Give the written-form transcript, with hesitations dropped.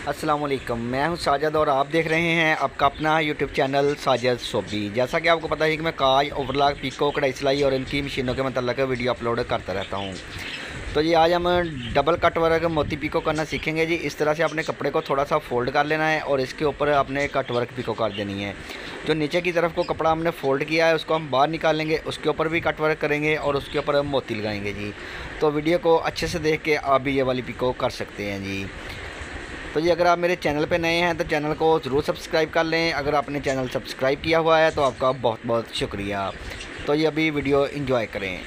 अस्सलाम वालेकुम, मैं हूं साजिद और आप देख रहे हैं आपका अपना यूट्यूब चैनल साजिद सोबी। जैसा कि आपको पता है कि मैं काज, ओवरलॉक, पीको, कढ़ाई सिलाई और इनकी मशीनों के मतलब वीडियो अपलोड करता रहता हूं। तो जी आज हम डबल कट वर्क मोती पीको करना सीखेंगे जी। इस तरह से अपने कपड़े को थोड़ा सा फोल्ड कर लेना है और इसके ऊपर अपने कट वर्क पीको कर देनी है। जो नीचे की तरफ को कपड़ा हमने फ़ोल्ड किया है उसको हम बाहर निकालेंगे, उसके ऊपर भी कट वर्क करेंगे और उसके ऊपर हम मोती लगाएंगे जी। तो वीडियो को अच्छे से देख के आप भी ये वाली पीको कर सकते हैं जी। तो जी अगर आप मेरे चैनल पे नए हैं तो चैनल को ज़रूर सब्सक्राइब कर लें। अगर आपने चैनल सब्सक्राइब किया हुआ है तो आपका बहुत बहुत शुक्रिया। तो ये अभी वीडियो एंजॉय करें।